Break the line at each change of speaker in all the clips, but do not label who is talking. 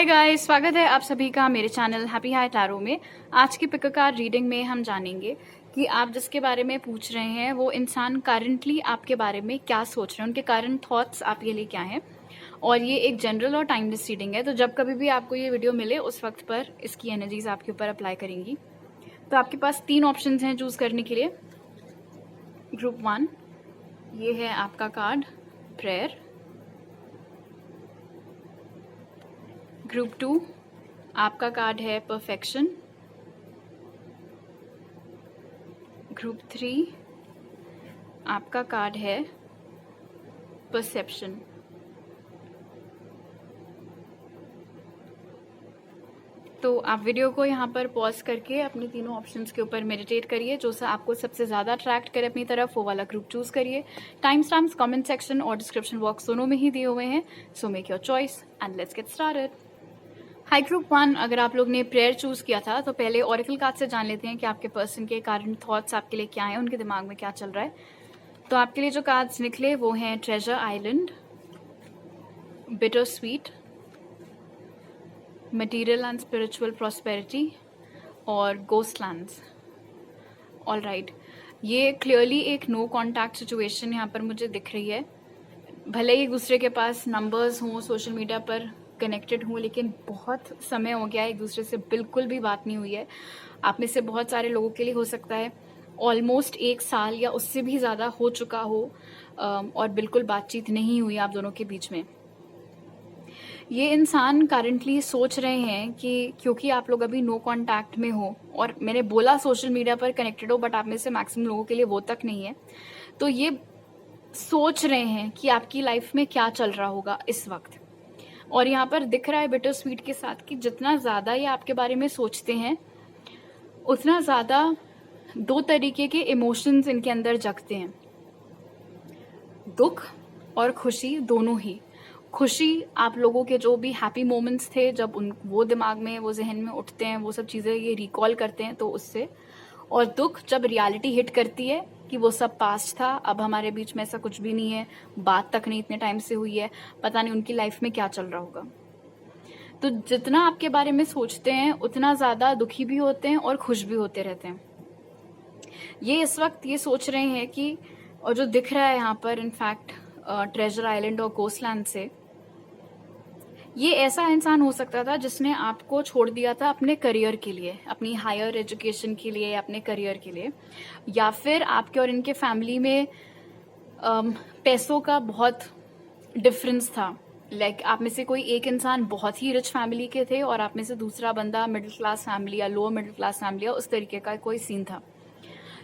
Hi guys, स्वागत है आप सभी का मेरे चैनल हैप्पी हाई टैरो में। आज की पिक अ कार्ड रीडिंग में हम जानेंगे कि आप जिसके बारे में पूछ रहे हैं वो इंसान करंटली आपके बारे में क्या सोच रहे हैं, उनके करंट थॉट्स आपके लिए क्या हैं। और ये एक जनरल और टाइमलेस रीडिंग है, तो जब कभी भी आपको ये वीडियो मिले उस वक्त पर इसकी एनर्जीज आपके ऊपर अप्लाई करेंगी। तो आपके पास 3 ऑप्शन हैं चूज करने के लिए। ग्रुप 1, ये है आपका कार्ड प्रेयर। ग्रुप 2, आपका कार्ड है परफेक्शन। ग्रुप 3, आपका कार्ड है परसेप्शन। तो आप वीडियो को यहाँ पर पॉज करके अपने तीनों ऑप्शंस के ऊपर मेडिटेट करिए। जो सा आपको सबसे ज़्यादा अट्रैक्ट करे अपनी तरफ वो वाला ग्रुप चूज करिए। टाइम स्टैम्प्स कमेंट सेक्शन और डिस्क्रिप्शन बॉक्स दोनों में ही दिए हुए हैं। So make your choice and let's get started. High group 1, अगर आप लोग ने प्रेयर चूज किया था तो पहले ऑरेकल कार्ड से जान लेते हैं कि आपके पर्सन के कारण थॉट्स आपके लिए क्या हैं, उनके दिमाग में क्या चल रहा है। तो आपके लिए जो कार्ड्स निकले वो हैं treasure island, bitter sweet, material and spiritual prosperity और गोस्टलैंड्स। ऑल राइट, ये क्लियरली एक नो कॉन्टैक्ट सिचुएशन यहाँ पर मुझे दिख रही है। भले ही एक दूसरे के पास नंबर्स हों, सोशल मीडिया पर कनेक्टेड हूँ, लेकिन बहुत समय हो गया है, एक दूसरे से बिल्कुल भी बात नहीं हुई है। आप में से बहुत सारे लोगों के लिए हो सकता है ऑलमोस्ट 1 साल या उससे भी ज़्यादा हो चुका हो और बिल्कुल बातचीत नहीं हुई आप दोनों के बीच में। ये इंसान करंटली सोच रहे हैं कि क्योंकि आप लोग अभी नो कांटेक्ट में हो, और मैंने बोला सोशल मीडिया पर कनेक्टेड हो, बट आप में से मैक्सिमम लोगों के लिए वो तक नहीं है। तो ये सोच रहे हैं कि आपकी लाइफ में क्या चल रहा होगा इस वक्त। और यहाँ पर दिख रहा है बिटर स्वीट के साथ कि जितना ज़्यादा ये आपके बारे में सोचते हैं उतना ज़्यादा 2 तरीके के इमोशंस इनके अंदर जगते हैं, दुख और खुशी दोनों ही। खुशी आप लोगों के जो भी हैप्पी मोमेंट्स थे, जब वो दिमाग में, वो जहन में उठते हैं, वो सब चीज़ें ये रिकॉल करते हैं तो उससे। और दुख जब रियलिटी हिट करती है कि वो सब पास्ट था, अब हमारे बीच में ऐसा कुछ भी नहीं है, बात तक नहीं इतने टाइम से हुई है, पता नहीं उनकी लाइफ में क्या चल रहा होगा। तो जितना आपके बारे में सोचते हैं उतना ज़्यादा दुखी भी होते हैं और खुश भी होते रहते हैं। ये इस वक्त ये सोच रहे हैं कि, और जो दिख रहा है यहाँ पर इनफैक्ट ट्रेजर आइलैंड और कोस्टलैंड से, ये ऐसा इंसान हो सकता था जिसने आपको छोड़ दिया था अपने करियर के लिए, अपनी हायर एजुकेशन के लिए, अपने करियर के लिए, या फिर आपके और इनके फैमिली में पैसों का बहुत डिफरेंस था। लाइक आप में से कोई एक इंसान बहुत ही रिच फैमिली के थे और आप में से दूसरा बंदा मिडिल क्लास फैमिली या लोअर मिडिल क्लास फैमिली या उस तरीके का कोई सीन था।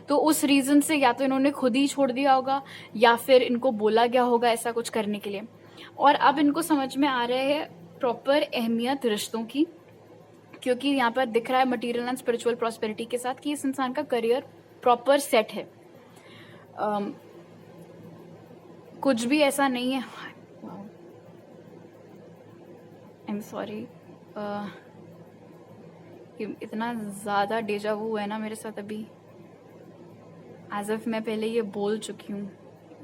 तो उस रीजन से या तो इन्होंने खुद ही छोड़ दिया होगा या फिर इनको बोला गया होगा ऐसा कुछ करने के लिए। और अब इनको समझ में आ रहा है प्रॉपर अहमियत रिश्तों की, क्योंकि यहाँ पर दिख रहा है मटेरियल एंड स्पिरिचुअल प्रॉस्पेरिटी के साथ कि इस इंसान का करियर प्रॉपर सेट है। कुछ भी ऐसा नहीं है, आई एम सॉरी, इतना ज़्यादा डेजा वू है ना मेरे साथ अभी, एज इफ मैं पहले ये बोल चुकी हूँ।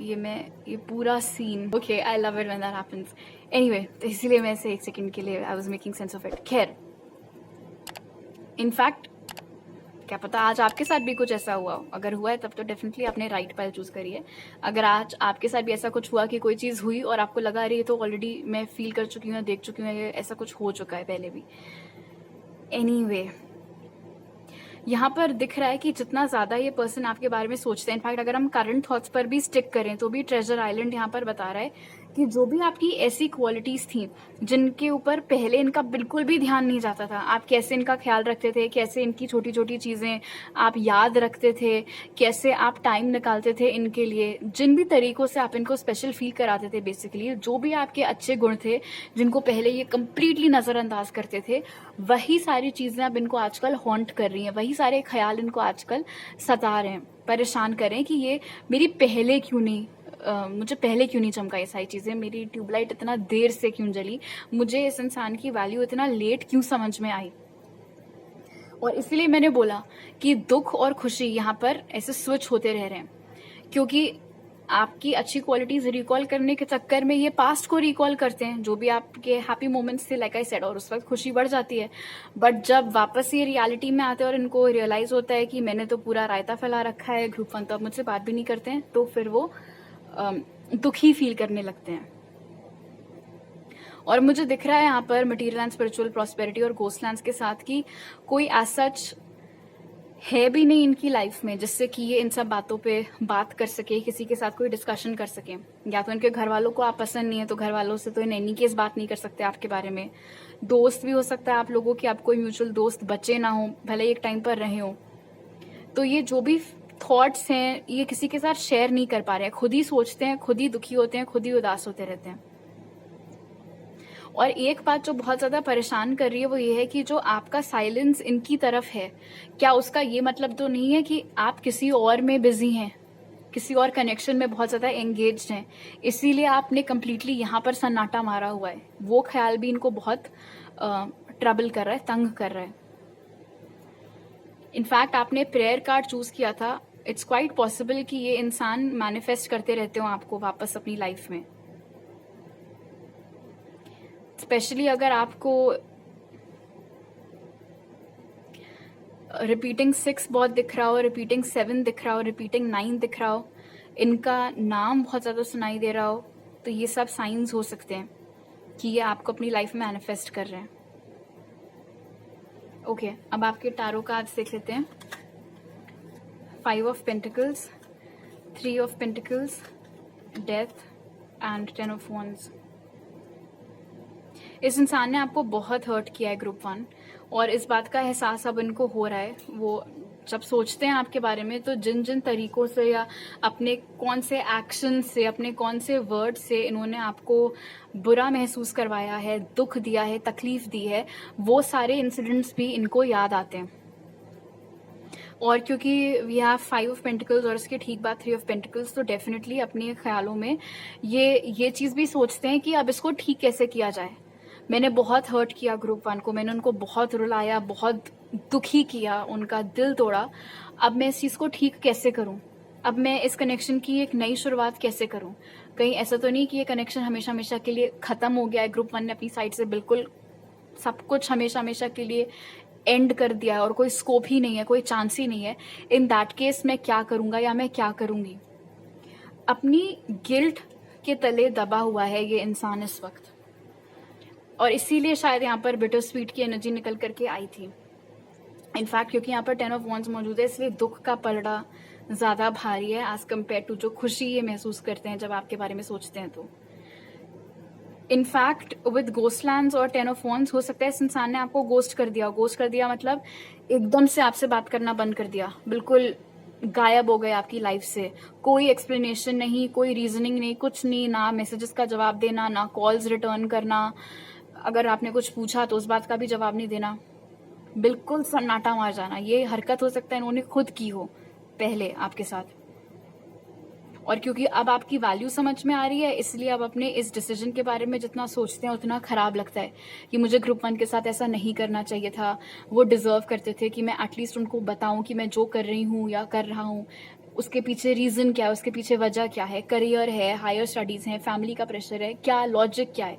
ये पूरा scene, okay, I love it when that happens. Anyway, तो इसीलिए मैं इसे 1 सेकंड के लिए I was making sense of it. खैर, इनफैक्ट क्या पता आज आपके साथ भी कुछ ऐसा हुआ हो। अगर हुआ है तब तो डेफिनेटली आपने राइट पाइल चूज करी है। अगर आज आपके साथ भी ऐसा कुछ हुआ कि कोई चीज़ हुई और आपको लगा रही है तो ऑलरेडी मैं फील कर चुकी हूँ, देख चुकी हूँ, ऐसा कुछ हो चुका है पहले भी। एनीवे, यहाँ पर दिख रहा है कि जितना ज़्यादा ये पर्सन आपके बारे में सोचते हैं, इनफैक्ट अगर हम करंट थॉट्स पर भी स्टिक करें तो भी ट्रेजर आइलैंड यहाँ पर बता रहा है कि जो भी आपकी ऐसी क्वालिटीज़ थी जिनके ऊपर पहले इनका बिल्कुल भी ध्यान नहीं जाता था, आप कैसे इनका ख्याल रखते थे, कैसे इनकी छोटी छोटी चीज़ें आप याद रखते थे, कैसे आप टाइम निकालते थे इनके लिए, जिन भी तरीक़ों से आप इनको स्पेशल फील कराते थे, बेसिकली जो भी आपके अच्छे गुण थे जिनको पहले ये कंप्लीटली नज़रअंदाज करते थे, वही सारी चीज़ें अब इनको आजकल हॉन्ट कर रही हैं, वही सारे ख्याल इनको आजकल सता रहे हैं, परेशान कर रहे हैं कि ये मेरी पहले क्यों नहीं, मुझे पहले क्यों नहीं चमका ये सारी चीज़ें, मेरी ट्यूबलाइट इतना देर से क्यों जली, मुझे इस इंसान की वैल्यू इतना लेट क्यों समझ में आई। और इसीलिए मैंने बोला कि दुख और खुशी यहाँ पर ऐसे स्विच होते रह रहे हैं, क्योंकि आपकी अच्छी क्वालिटीज रिकॉल करने के चक्कर में ये पास्ट को रिकॉल करते हैं, जो भी आपके हैप्पी मोमेंट्स थे, लाइक आई सेड, और उस वक्त खुशी बढ़ जाती है। बट जब वापस ये रियलिटी में आते हैं और इनको रियलाइज होता है कि मैंने तो पूरा रायता फैला रखा है, ग्रुप वन तो अब मुझसे बात भी नहीं करते हैं, तो फिर वो दुखी फील करने लगते हैं। और मुझे दिख रहा है यहाँ पर मटीरियल एंड स्पिरिचुअल प्रॉस्पेरिटी और घोस्टलैंड्स के साथ कि कोई एज सच है भी नहीं इनकी लाइफ में जिससे कि ये इन सब बातों पे बात कर सके, किसी के साथ कोई डिस्कशन कर सके। या तो इनके घर वालों को आप पसंद नहीं है तो घर वालों से तो इन एनी केस बात नहीं कर सकते आपके बारे में। दोस्त भी हो सकता है आप लोगों के, आप कोई म्यूचुअल दोस्त बचे ना हो, भले एक टाइम पर रहे हो, तो ये जो भी थॉट्स हैं ये किसी के साथ शेयर नहीं कर पा रहे हैं, खुद ही सोचते हैं, खुद ही दुखी होते हैं, खुद ही उदास होते रहते हैं। और एक बात जो बहुत ज्यादा परेशान कर रही है वो ये है कि जो आपका साइलेंस इनकी तरफ है, क्या उसका ये मतलब तो नहीं है कि आप किसी और में बिजी हैं, किसी और कनेक्शन में बहुत ज्यादा एंगेज्ड हैं, इसीलिए आपने कंप्लीटली यहाँ पर सन्नाटा मारा हुआ है। वो ख्याल भी इनको बहुत ट्रबल कर रहा है, तंग कर रहा है। इनफैक्ट आपने प्रेयर कार्ड चूज किया था, इट्स क्वाइट पॉसिबल कि ये इंसान मैनिफेस्ट करते रहते हो आपको वापस अपनी लाइफ में। स्पेशली अगर आपको रिपीटिंग 6 बहुत दिख रहा हो, रिपीटिंग 7 दिख रहा हो, रिपीटिंग 9 दिख रहा हो, इनका नाम बहुत ज़्यादा सुनाई दे रहा हो, तो ये सब साइंस हो सकते हैं कि ये आपको अपनी लाइफ में मैनिफेस्ट कर रहे हैं। ओके, अब आपके टारो कार्ड्स देख लेते हैं। 5 of pentacles, 3 of pentacles, death and 10 of wands। इस इंसान ने आपको बहुत हर्ट किया है ग्रुप वन, और इस बात का एहसास अब इनको हो रहा है। वो जब सोचते हैं आपके बारे में तो जिन जिन तरीकों से या अपने कौन से एक्शन से, अपने कौन से वर्ड से इन्होंने आपको बुरा महसूस करवाया है, दुख दिया है, तकलीफ दी है, वो सारे इंसिडेंट्स भी इनको याद आते हैं। और क्योंकि वी हैव 5 ऑफ पेंटिकल्स और इसके ठीक बाद 3 ऑफ पेंटिकल्स, तो डेफिनेटली अपने ख्यालों में ये चीज़ भी सोचते हैं कि अब इसको ठीक कैसे किया जाए। मैंने बहुत हर्ट किया ग्रुप वन को, मैंने उनको बहुत रुलाया, बहुत दुखी किया, उनका दिल तोड़ा। अब मैं इस चीज़ को ठीक कैसे करूं? अब मैं इस कनेक्शन की एक नई शुरुआत कैसे करूं? कहीं ऐसा तो नहीं कि ये कनेक्शन हमेशा हमेशा के लिए ख़त्म हो गया है, ग्रुप वन ने अपनी साइड से बिल्कुल सब कुछ हमेशा हमेशा के लिए एंड कर दिया है और कोई स्कोप ही नहीं है, कोई चांस ही नहीं है। इन दैट केस मैं क्या करूंगा या मैं क्या करूंगी? अपनी गिल्ट के तले दबा हुआ है ये इंसान इस वक्त, और इसीलिए शायद यहाँ पर बिटर स्वीट की एनर्जी निकल करके आई थी। इनफैक्ट क्योंकि यहाँ पर 10 ऑफ wands मौजूद है, इसलिए दुख का पलड़ा ज़्यादा भारी है एज कम्पेयर टू जो खुशी ये महसूस करते हैं जब आपके बारे में सोचते हैं। तो इनफैक्ट विद घोस्टलैंड्स और 10 ऑफ wands हो सकता है इस इंसान ने आपको गोस्ट कर दिया। गोस्ट कर दिया मतलब एकदम से आपसे बात करना बंद कर दिया, बिल्कुल गायब हो गए आपकी लाइफ से। कोई एक्सप्लेनेशन नहीं, कोई रीजनिंग नहीं, कुछ नहीं, ना मैसेजेस का जवाब देना, ना कॉल्स रिटर्न करना, अगर आपने कुछ पूछा तो उस बात का भी जवाब नहीं देना, बिल्कुल सन्नाटा मार जाना। ये हरकत हो सकता है इन्होंने खुद की हो पहले आपके साथ, और क्योंकि अब आपकी वैल्यू समझ में आ रही है इसलिए अब अपने इस डिसीजन के बारे में जितना सोचते हैं उतना खराब लगता है कि मुझे ग्रुप वन के साथ ऐसा नहीं करना चाहिए था। वो डिजर्व करते थे कि मैं एटलीस्ट उनको बताऊं कि मैं जो कर रही हूँ या कर रहा हूँ उसके पीछे रीजन क्या है, उसके पीछे वजह क्या है, करियर है, हायर स्टडीज है, फैमिली का प्रेशर है, क्या लॉजिक क्या है।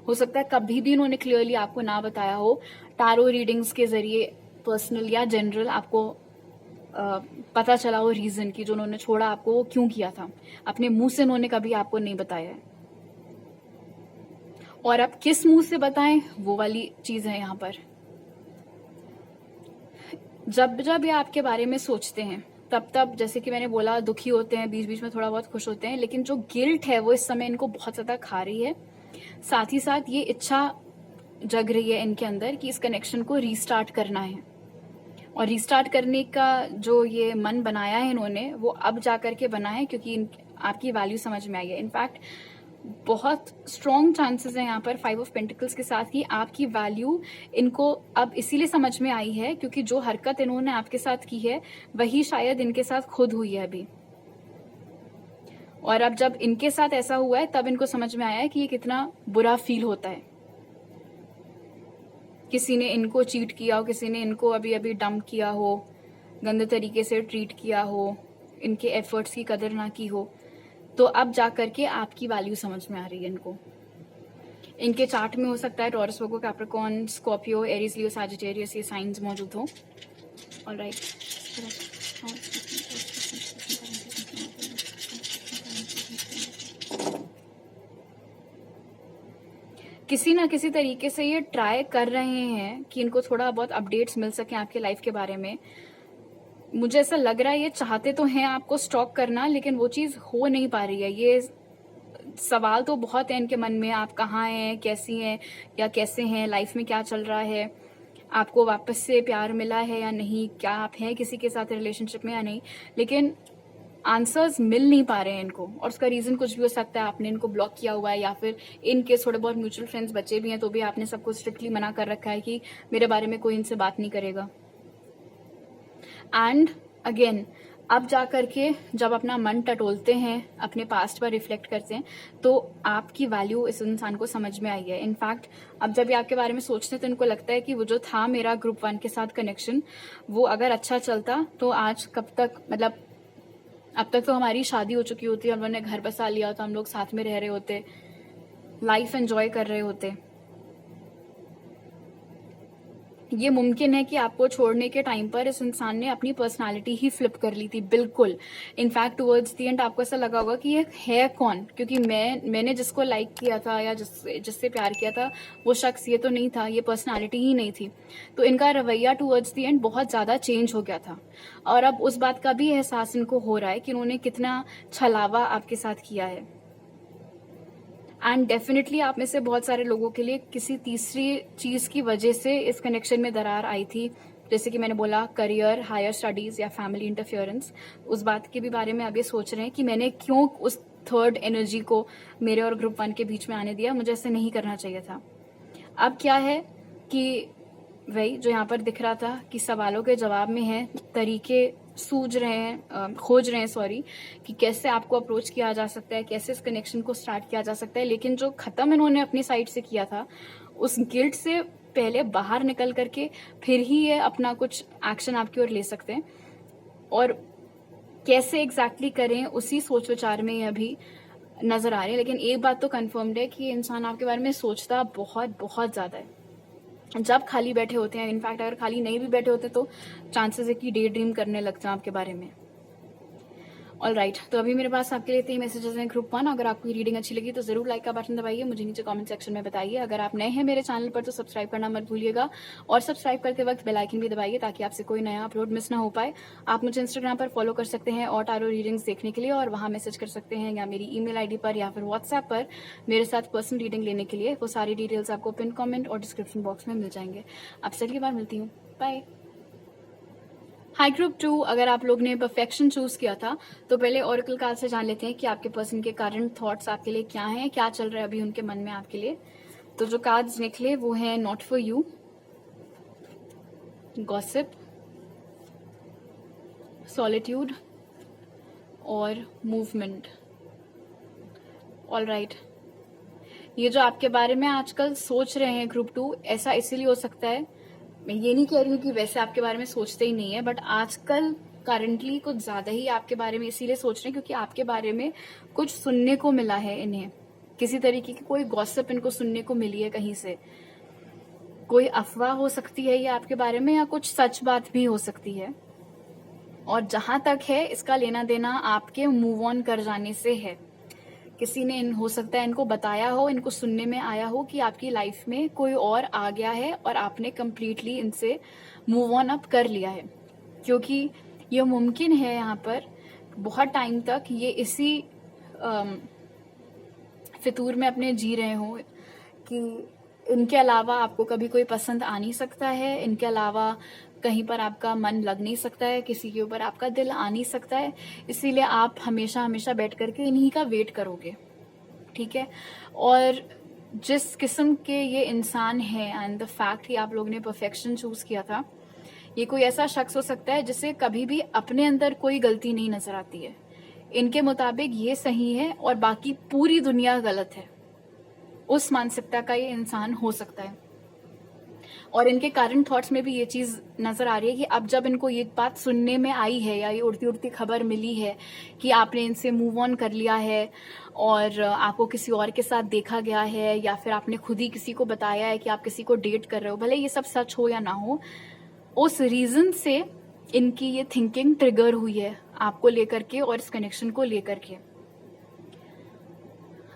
हो सकता है कभी भी उन्होंने क्लियरली आपको ना बताया हो, टारो रीडिंग्स के जरिए पर्सनल या जनरल आपको पता चला हो रीजन की जो उन्होंने छोड़ा आपको वो क्यों किया था, अपने मुंह से उन्होंने कभी आपको नहीं बताया है। और अब किस मुंह से बताएं वो वाली चीज है यहाँ पर। जब जब ये आपके बारे में सोचते हैं तब तब जैसे कि मैंने बोला दुखी होते हैं, बीच बीच में थोड़ा बहुत खुश होते हैं, लेकिन जो गिल्ट है वो इस समय इनको बहुत ज्यादा खा रही है। साथ ही साथ ये इच्छा जग रही है इनके अंदर कि इस कनेक्शन को रीस्टार्ट करना है, और रीस्टार्ट करने का जो ये मन बनाया है इन्होंने वो अब जा करके बना है क्योंकि आपकी वैल्यू समझ में आई है। इनफैक्ट बहुत स्ट्रॉन्ग चांसेस हैं यहाँ पर 5 ऑफ पेंटिकल्स के साथ कि आपकी वैल्यू इनको अब इसीलिए समझ में आई है क्योंकि जो हरकत इन्होंने आपके साथ की है वही शायद इनके साथ खुद हुई है अभी, और अब जब इनके साथ ऐसा हुआ है तब इनको समझ में आया है कि ये कितना बुरा फील होता है। किसी ने इनको चीट किया हो, किसी ने इनको अभी अभी डंप किया हो, गंदे तरीके से ट्रीट किया हो, इनके एफर्ट्स की कदर ना की हो, तो अब जा करके आपकी वैल्यू समझ में आ रही है इनको। इनके चार्ट में हो सकता है टॉरस, वर्गो, कैप्रिकॉर्न, स्कॉर्पियो, एरीज, लियो, सैजिटेरियस ये साइंस मौजूद हो। ऑलराइट, किसी ना किसी तरीके से ये ट्राई कर रहे हैं कि इनको थोड़ा बहुत अपडेट्स मिल सके आपके लाइफ के बारे में। मुझे ऐसा लग रहा है ये चाहते तो हैं आपको स्टॉक करना, लेकिन वो चीज़ हो नहीं पा रही है। ये सवाल तो बहुत है इनके मन में, आप कहाँ हैं, कैसी हैं या कैसे हैं, लाइफ में क्या चल रहा है, आपको वापस से प्यार मिला है या नहीं, क्या आप हैं किसी के साथ रिलेशनशिप में या नहीं, लेकिन आंसर्स मिल नहीं पा रहे हैं इनको। और उसका रीज़न कुछ भी हो सकता है, आपने इनको ब्लॉक किया हुआ है या फिर इनके थोड़े बहुत म्यूचुअल फ्रेंड्स बचे भी हैं तो भी आपने सबको स्ट्रिक्टली मना कर रखा है कि मेरे बारे में कोई इनसे बात नहीं करेगा। एंड अगेन अब जा करके जब अपना मन टटोलते हैं, अपने पास्ट पर रिफ्लेक्ट करते हैं, तो आपकी वैल्यू इस इंसान को समझ में आई है। इनफैक्ट अब जब ये आपके बारे में सोचते हैं तो इनको लगता है कि वो जो था मेरा ग्रुप 1 के साथ कनेक्शन, वो अगर अच्छा चलता तो आज कब तक, मतलब अब तक तो हमारी शादी हो चुकी होती, हम लोगों ने घर बसा लिया होता, हम लोग साथ में रह रहे होते, लाइफ एंजॉय कर रहे होते। ये मुमकिन है कि आपको छोड़ने के टाइम पर इस इंसान ने अपनी पर्सनालिटी ही फ्लिप कर ली थी, बिल्कुल। इनफैक्ट टुवर्ड्स द एंड आपको ऐसा लगा होगा कि ये है कौन, क्योंकि मैंने जिसको लाइक किया था या जिससे प्यार किया था वो शख्स ये तो नहीं था, ये पर्सनालिटी ही नहीं थी। तो इनका रवैया टुवर्ड्स द एंड बहुत ज़्यादा चेंज हो गया था, और अब उस बात का भी एहसास इनको हो रहा है कि उन्होंने कितना छलावा आपके साथ किया है। एंड डेफिनेटली आप में से बहुत सारे लोगों के लिए किसी तीसरी चीज़ की वजह से इस कनेक्शन में दरार आई थी, जैसे कि मैंने बोला करियर, हायर स्टडीज़ या फैमिली इंटरफेरेंस। उस बात के भी बारे में अब ये सोच रहे हैं कि मैंने क्यों उस थर्ड एनर्जी को मेरे और ग्रुप 1 के बीच में आने दिया, मुझे ऐसे नहीं करना चाहिए था। अब क्या है कि वही जो यहाँ पर दिख रहा था कि सवालों के जवाब में है, तरीके खोज रहे हैं सॉरी, कि कैसे आपको अप्रोच किया जा सकता है, कैसे इस कनेक्शन को स्टार्ट किया जा सकता है। लेकिन जो ख़त्म इन्होंने अपनी साइड से किया था, उस गिल्ट से पहले बाहर निकल करके फिर ही ये अपना कुछ एक्शन आपकी ओर ले सकते हैं। और कैसे एग्जैक्टली करें उसी सोच विचार में ये अभी नज़र आ रहे हैं। लेकिन एक बात तो कन्फर्म्ड है कि ये इंसान आपके बारे में सोचता बहुत बहुत ज़्यादा है जब खाली बैठे होते हैं। इनफैक्ट अगर खाली नहीं भी बैठे होते तो चांसेस है कि डे ड्रीम करने लगते हैं आपके बारे में। ऑलराइट, तो अभी मेरे पास आपके लिए 3 मैसेजेस हैं ग्रुप 1। अगर आपको रीडिंग अच्छी लगी तो जरूर लाइक का बटन दबाइए, मुझे नीचे कमेंट सेक्शन में बताइए। अगर आप नए हैं मेरे चैनल पर तो सब्सक्राइब करना मत भूलिएगा, और सब्सक्राइब करते वक्त बेल आइकन भी दबाइए ताकि आपसे कोई नया अपलोड मिस ना हो पाए। आप मुझे इंस्टाग्राम पर फॉलो कर सकते हैं और टारो रीडिंग्स देखने के लिए, और वहाँ मैसेज कर सकते हैं या मेरी ईमेल आईडी पर या फिर व्हाट्सएप पर मेरे साथ पर्सनल रीडिंग लेने के लिए। वो सारी डिटेल्स आपको पिन कमेंट और डिस्क्रिप्शन बॉक्स में मिल जाएंगे। आपसे अगली बार मिलती हूँ, बाय। हाई ग्रुप 2, अगर आप लोग ने परफेक्शन चूज किया था तो पहले ओरेकल कार्ड से जान लेते हैं कि आपके पर्सन के करंट थॉट्स आपके लिए क्या हैं, क्या चल रहा है अभी उनके मन में आपके लिए। तो जो कार्ड्स निकले वो हैं not for you, gossip, solitude और मूवमेंट। ऑलराइट, ये जो आपके बारे में आजकल सोच रहे हैं ग्रुप 2, ऐसा इसीलिए हो सकता है, मैं ये नहीं कह रही हूँ कि वैसे आपके बारे में सोचते ही नहीं है, बट आजकल करंटली कुछ ज़्यादा ही आपके बारे में इसीलिए सोच रहे हैं क्योंकि आपके बारे में कुछ सुनने को मिला है इन्हें, किसी तरीके की कोई गॉसिप इनको सुनने को मिली है कहीं से। कोई अफवाह हो सकती है ये आपके बारे में, या कुछ सच बात भी हो सकती है। और जहां तक है इसका लेना देना आपके मूव ऑन कर जाने से है। किसी ने हो सकता है इनको बताया हो, इनको सुनने में आया हो कि आपकी लाइफ में कोई और आ गया है और आपने कंप्लीटली इनसे मूव ऑन अप कर लिया है। क्योंकि ये मुमकिन है यहाँ पर बहुत टाइम तक ये इसी फितूर में अपने जी रहे हो कि इनके अलावा आपको कभी कोई पसंद आ नहीं सकता है, इनके अलावा कहीं पर आपका मन लग नहीं सकता है, किसी के ऊपर आपका दिल आ नहीं सकता है। इसीलिए आप हमेशा हमेशा बैठ करके इन्हीं का वेट करोगे, ठीक है। और जिस किस्म के ये इंसान है एंड द फैक्ट कि आप लोगों ने परफेक्शन चूज किया था, ये कोई ऐसा शख्स हो सकता है जिसे कभी भी अपने अंदर कोई गलती नहीं नजर आती है। इनके मुताबिक ये सही है और बाकी पूरी दुनिया गलत है, उस मानसिकता का ये इंसान हो सकता है। और इनके करंट थॉट्स में भी ये चीज़ नज़र आ रही है कि अब जब इनको ये बात सुनने में आई है या ये उड़ती उड़ती खबर मिली है कि आपने इनसे मूव ऑन कर लिया है और आपको किसी और के साथ देखा गया है, या फिर आपने खुद ही किसी को बताया है कि आप किसी को डेट कर रहे हो, भले ये सब सच हो या ना हो, उस रीज़न से इनकी ये थिंकिंग ट्रिगर हुई है आपको लेकर के और इस कनेक्शन को लेकर के।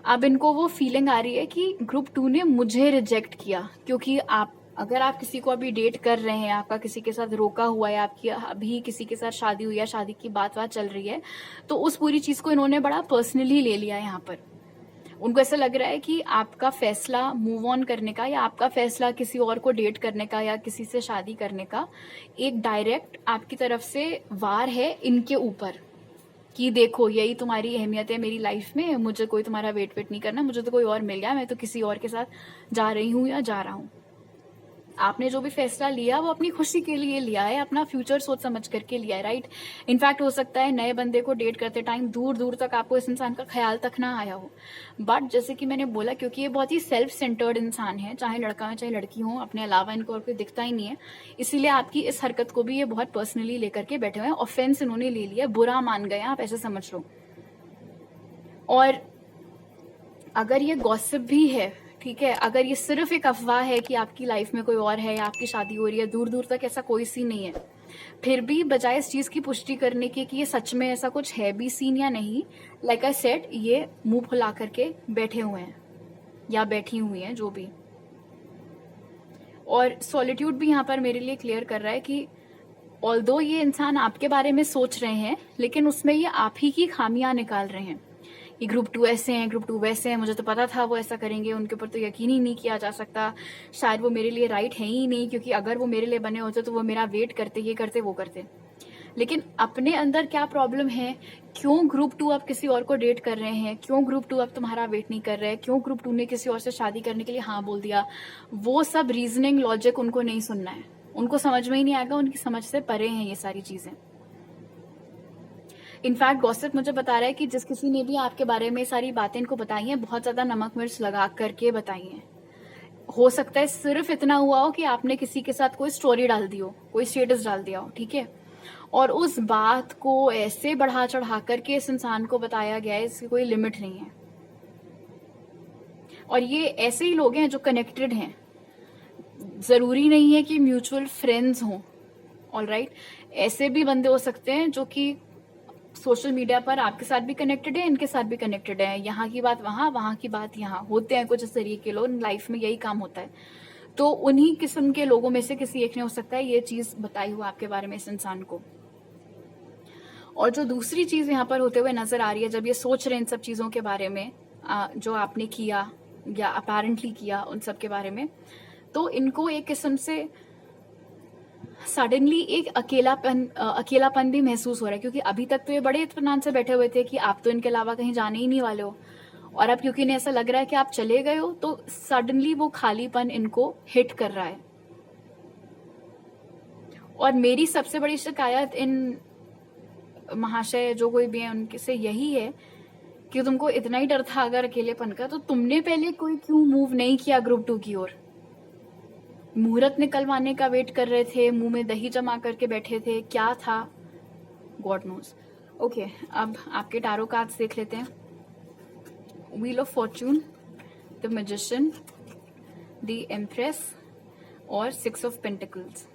अब इनको वो फीलिंग आ रही है कि ग्रुप 2 ने मुझे रिजेक्ट किया, क्योंकि अगर आप किसी को अभी डेट कर रहे हैं, आपका किसी के साथ रोका हुआ है, आपकी अभी किसी के साथ शादी हुई है, शादी की बात चल रही है, तो उस पूरी चीज को इन्होंने बड़ा पर्सनली ले लिया है। यहाँ पर उनको ऐसा लग रहा है कि आपका फैसला मूव ऑन करने का, या आपका फैसला किसी और को डेट करने का, या किसी से शादी करने का, एक डायरेक्ट आपकी तरफ से वार है इनके ऊपर कि देखो यही तुम्हारी अहमियत है मेरी लाइफ में, मुझे कोई तुम्हारा वेट नहीं करना, मुझे तो कोई और मिल गया, मैं तो किसी और के साथ जा रही हूँ या जा रहा हूँ। आपने जो भी फैसला लिया वो अपनी खुशी के लिए लिया है, अपना फ्यूचर सोच समझ करके लिया है, राइट। इनफैक्ट हो सकता है नए बंदे को डेट करते टाइम दूर दूर तक आपको इस इंसान का ख्याल तक ना आया हो, बट जैसे कि मैंने बोला, क्योंकि ये बहुत ही सेल्फ सेंटर्ड इंसान है, चाहे लड़का हो चाहे लड़की हो, अपने अलावा इनको और कोई दिखता ही नहीं है, इसीलिए आपकी इस हरकत को भी ये बहुत पर्सनली लेकर के बैठे हुए हैं। ऑफेंस इन्होंने ले लिया, बुरा मान गए, आप ऐसे समझ लो। और अगर ये गॉसिप भी है, ठीक है, अगर ये सिर्फ एक अफवाह है कि आपकी लाइफ में कोई और है या आपकी शादी हो रही है, दूर दूर तक ऐसा कोई सीन नहीं है, फिर भी बजाय इस चीज की पुष्टि करने की कि ये सच में ऐसा कुछ है भी सीन या नहीं, लाइक आई सेड, ये मुंह फुला करके बैठे हुए हैं या बैठी हुई हैं जो भी। और सॉलिट्यूड भी यहाँ पर मेरे लिए क्लियर कर रहा है कि ऑल्दो ये इंसान आपके बारे में सोच रहे हैं, लेकिन उसमें ये आप ही की खामियां निकाल रहे हैं कि ग्रुप 2 ऐसे हैं, ग्रुप 2 वैसे हैं, मुझे तो पता था वो ऐसा करेंगे, उनके ऊपर तो यकीन ही नहीं किया जा सकता, शायद वो मेरे लिए राइट है ही नहीं, क्योंकि अगर वो मेरे लिए बने होते तो वो मेरा वेट करते, ये करते वो करते। लेकिन अपने अंदर क्या प्रॉब्लम है, क्यों ग्रुप 2 आप किसी और को डेट कर रहे हैं, क्यों ग्रुप 2 अब तुम्हारा वेट नहीं कर रहे हैं, क्यों ग्रुप 2 ने किसी और से शादी करने के लिए हाँ बोल दिया, वो सब रीजनिंग लॉजिक उनको नहीं सुनना है, उनको समझ में ही नहीं आएगा, उनकी समझ से परे हैं ये सारी चीजें। इनफैक्ट गॉसिप मुझे बता रहा है कि जिस किसी ने भी आपके बारे में सारी बातें इनको बताई हैं, बहुत ज्यादा नमक मिर्च लगा करके बताई हैं। हो सकता है सिर्फ इतना हुआ हो कि आपने किसी के साथ कोई स्टोरी डाल दी हो, कोई स्टेटस डाल दिया हो, ठीक है, और उस बात को ऐसे बढ़ा चढ़ा करके इस इंसान को बताया गया है, इसकी कोई लिमिट नहीं है। और ये ऐसे ही लोग हैं जो कनेक्टेड हैं, जरूरी नहीं है कि म्यूचुअल फ्रेंड्स हों, ऑलराइट। ऐसे भी बंदे हो सकते हैं जो कि सोशल मीडिया पर आपके साथ भी कनेक्टेड है, इनके साथ भी कनेक्टेड है, यहाँ की बात वहां, वहां की बात यहाँ, होते हैं कुछ इस तरीके के लोग, लाइफ में यही काम होता है। तो उन्हीं किस्म के लोगों में से किसी एक ने हो सकता है ये चीज बताई हुआ आपके बारे में इस इंसान को। और जो दूसरी चीज यहाँ पर होते हुए नजर आ रही है, जब ये सोच रहे हैं इन सब चीजों के बारे में जो आपने किया या अपेरेंटली किया उन सब के बारे में, तो इनको एक किस्म से सडनली एक अकेलापन भी महसूस हो रहा है, क्योंकि अभी तक तो ये बड़े इत्मीनान से बैठे हुए थे कि आप तो इनके अलावा कहीं जाने ही नहीं वाले हो, और अब क्योंकि इन्हें ऐसा लग रहा है कि आप चले गए हो, तो सडनली वो खालीपन इनको हिट कर रहा है। और मेरी सबसे बड़ी शिकायत इन महाशय जो कोई भी है उनके से यही है कि तुमको इतना ही डर था अगर अकेलेपन का, तो तुमने पहले कोई क्यों मूव नहीं किया ग्रुप 2 की ओर। मुहूर्त निकलवाने का वेट कर रहे थे, मुंह में दही जमा करके बैठे थे, क्या था गॉड नोज। ओके, अब आपके टारो कार्ड्स देख लेते हैं। Wheel of Fortune, the magician, the empress और 6 ऑफ पेंटिकल्स।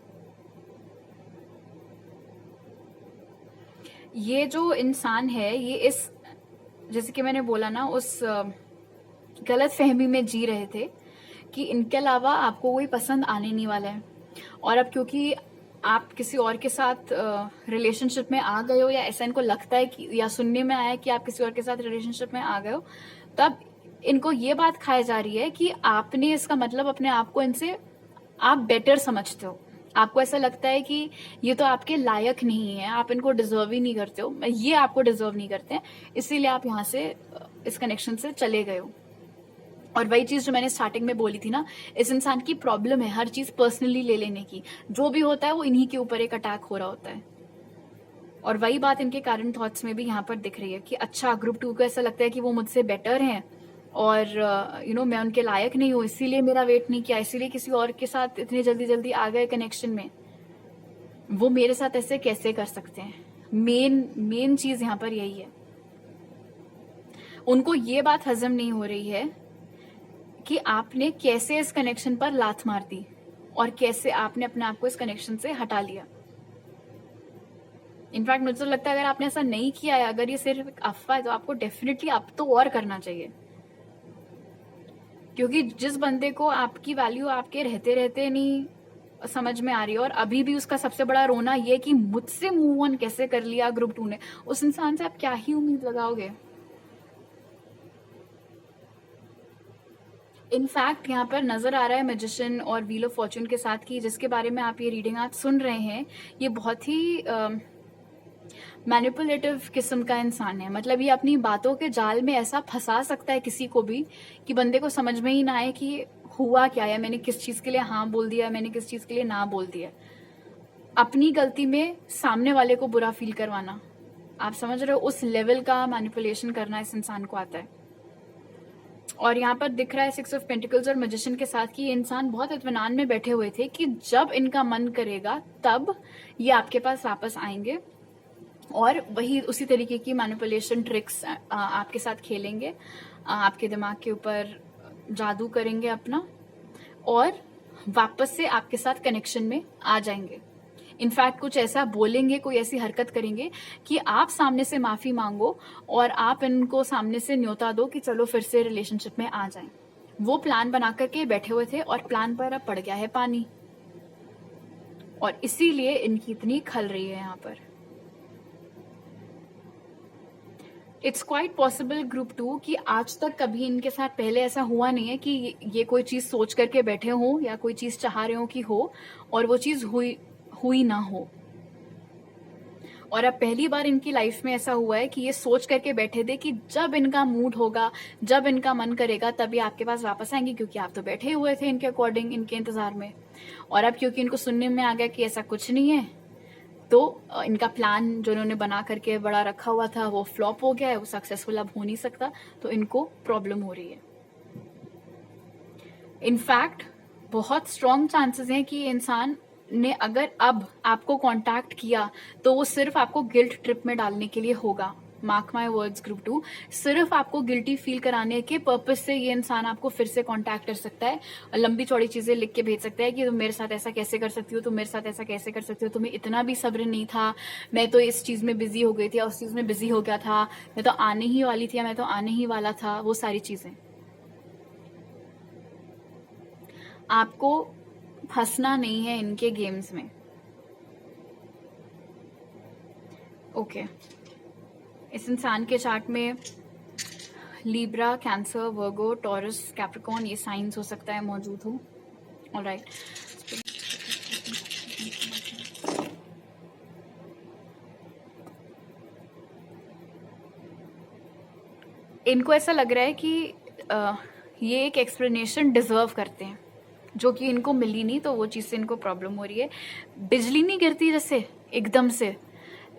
ये जो इंसान है, ये इस, जैसे कि मैंने बोला ना, उस गलत फहमी में जी रहे थे कि इनके अलावा आपको कोई पसंद आने नहीं वाला है, और अब क्योंकि आप किसी और के साथ रिलेशनशिप में आ गए हो, या ऐसा इनको लगता है कि, या सुनने में आया कि आप किसी और के साथ रिलेशनशिप में आ गए हो, तब इनको ये बात खाई जा रही है कि आपने, इसका मतलब अपने आप को इनसे आप बेटर समझते हो, आपको ऐसा लगता है कि ये तो आपके लायक नहीं है, आप इनको डिजर्व ही नहीं करते हो, ये आपको डिजर्व नहीं करते हैं, इसीलिए आप यहाँ से इस कनेक्शन से चले गए हो। और वही चीज जो मैंने स्टार्टिंग में बोली थी ना, इस इंसान की प्रॉब्लम है हर चीज पर्सनली ले लेने की, जो भी होता है वो इन्हीं के ऊपर एक अटैक हो रहा होता है। और वही बात इनके करंट थॉट्स में भी यहाँ पर दिख रही है कि अच्छा, ग्रुप 2 को ऐसा लगता है कि वो मुझसे बेटर हैं, और मैं उनके लायक नहीं हूँ, इसीलिए मेरा वेट नहीं किया, इसीलिए किसी और के साथ इतनी जल्दी जल्दी आ गए कनेक्शन में, वो मेरे साथ ऐसे कैसे कर सकते हैं। मेन चीज यहाँ पर यही है, उनको ये बात हजम नहीं हो रही है कि आपने कैसे इस कनेक्शन पर लात मार दी और कैसे आपने अपने आप को इस कनेक्शन से हटा लिया। इनफैक्ट मुझे तो लगता है अगर आपने ऐसा नहीं किया है, अगर ये सिर्फ एक अफवाह है, तो आपको डेफिनेटली अब तो और करना चाहिए, क्योंकि जिस बंदे को आपकी वैल्यू आपके रहते रहते नहीं समझ में आ रही है और अभी भी उसका सबसे बड़ा रोना ये कि मुझसे मूव ऑन कैसे कर लिया ग्रुप 2 ने, उस इंसान से आप क्या ही उम्मीद लगाओगे। इनफैक्ट यहाँ पर नजर आ रहा है मैजिशियन और व्हील ऑफ फॉर्च्यून के साथ कि जिसके बारे में आप ये रीडिंग आज सुन रहे हैं, ये बहुत ही मैनिपुलेटिव किस्म का इंसान है। मतलब ये अपनी बातों के जाल में ऐसा फंसा सकता है किसी को भी कि बंदे को समझ में ही ना आए कि हुआ क्या है, मैंने किस चीज के लिए हाँ बोल दिया, मैंने किस चीज के लिए ना बोल दिया। अपनी गलती में सामने वाले को बुरा फील करवाना, आप समझ रहे हो, उस लेवल का मैनिपुलेशन करना इस इंसान को आता है। और यहाँ पर दिख रहा है 6 ऑफ पेंटिकल्स और मैजिशियन के साथ कि ये इंसान बहुत इत्मीनान में बैठे हुए थे कि जब इनका मन करेगा तब ये आपके पास वापस आएंगे और वही उसी तरीके की मैनिपुलेशन ट्रिक्स आपके साथ खेलेंगे, आपके दिमाग के ऊपर जादू करेंगे अपना और वापस से आपके साथ कनेक्शन में आ जाएंगे। इनफैक्ट कुछ ऐसा बोलेंगे, कोई ऐसी हरकत करेंगे कि आप सामने से माफी मांगो और आप इनको सामने से न्योता दो कि चलो फिर से रिलेशनशिप में आ जाएं। वो प्लान बना करके बैठे हुए थे और प्लान पर अब पड़ गया है पानी, और इसीलिए इनकी इतनी खल रही है यहाँ पर। इट्स क्वाइट पॉसिबल ग्रुप 2 कि आज तक कभी इनके साथ पहले ऐसा हुआ नहीं है कि ये कोई चीज सोच करके बैठे हो या कोई चीज चाह रहे हो कि हो और वो चीज हुई ना हो। और अब पहली बार इनकी लाइफ में ऐसा हुआ है कि ये सोच करके बैठे थे कि जब इनका मूड होगा, जब इनका मन करेगा तभी आपके पास वापस आएंगे, क्योंकि आप तो बैठे हुए थे इनके अकॉर्डिंग, इनके इंतजार में। और अब क्योंकि इनको सुनने में आ गया कि ऐसा कुछ नहीं है, तो इनका प्लान जो इन्होंने बना करके बड़ा रखा हुआ था वो फ्लॉप हो गया है, वो सक्सेसफुल अब हो नहीं सकता, तो इनको प्रॉब्लम हो रही है। इनफैक्ट बहुत स्ट्रॉन्ग चांसेस हैं कि इंसान ने अगर अब आपको कांटेक्ट किया तो वो सिर्फ आपको गिल्ट ट्रिप में डालने के लिए होगा। मार्क माई वर्ड्स ग्रुप 2, सिर्फ आपको गिल्टी फील कराने के पर्पस से ये इंसान आपको फिर से कांटेक्ट कर सकता है, लंबी चौड़ी चीजें लिख के भेज सकता है कि तुम मेरे साथ ऐसा कैसे कर सकती हो, तुम मेरे साथ ऐसा कैसे कर सकती हो, तुम्हें इतना भी सब्र नहीं था, मैं तो इस चीज में बिजी हो गई थी, उस चीज में बिजी हो गया था, मैं तो आने ही वाली थी, मैं तो आने ही वाला था, वो सारी चीजें। आपको फंसना नहीं है इनके गेम्स में। ओके, इस इंसान के चार्ट में लीब्रा, कैंसर, वर्गो, टॉरस, कैप्रिकॉर्न ये साइंस हो सकता है मौजूद हो। ऑलराइट, इनको ऐसा लग रहा है कि ये एक एक्सप्लेनेशन डिजर्व करते हैं जो कि इनको मिली नहीं, तो वो चीज से इनको प्रॉब्लम हो रही है। बिजली नहीं गिरती जैसे एकदम से,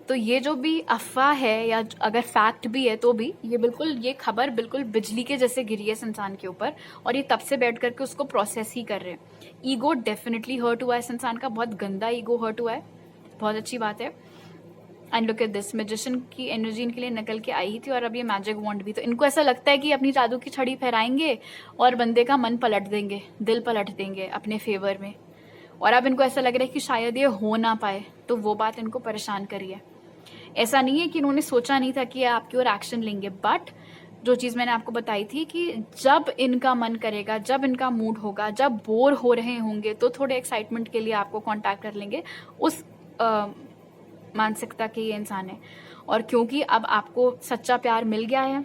तो ये जो भी अफवाह है या अगर फैक्ट भी है तो भी ये खबर बिल्कुल बिजली के जैसे गिरी है इस इंसान के ऊपर, और ये तब से बैठ करके उसको प्रोसेस ही कर रहे हैं। ईगो डेफिनेटली हर्ट हुआ है इस इंसान का, बहुत गंदा ईगो हर्ट हुआ है, बहुत अच्छी बात है। And look at this, magician की एनर्जी इनके लिए निकल के आई थी और अब ये मैजिक वॉन्ड भी, तो इनको ऐसा लगता है कि अपनी जादू की छड़ी फहराएंगे और बंदे का मन पलट देंगे, दिल पलट देंगे अपने फेवर में। और अब इनको ऐसा लग रहा है कि शायद ये हो ना पाए, तो वो बात इनको परेशान करी है। ऐसा नहीं है कि इन्होंने सोचा नहीं था कि आपकी ओर एक्शन लेंगे, बट जो चीज मैंने आपको बताई थी कि जब इनका मन करेगा, जब इनका मूड होगा, जब बोर हो रहे होंगे, तो थोड़े एक्साइटमेंट के लिए आपको कांटेक्ट कर लेंगे। उस मानसिकता के ये इंसान है। और क्योंकि अब आपको सच्चा प्यार मिल गया है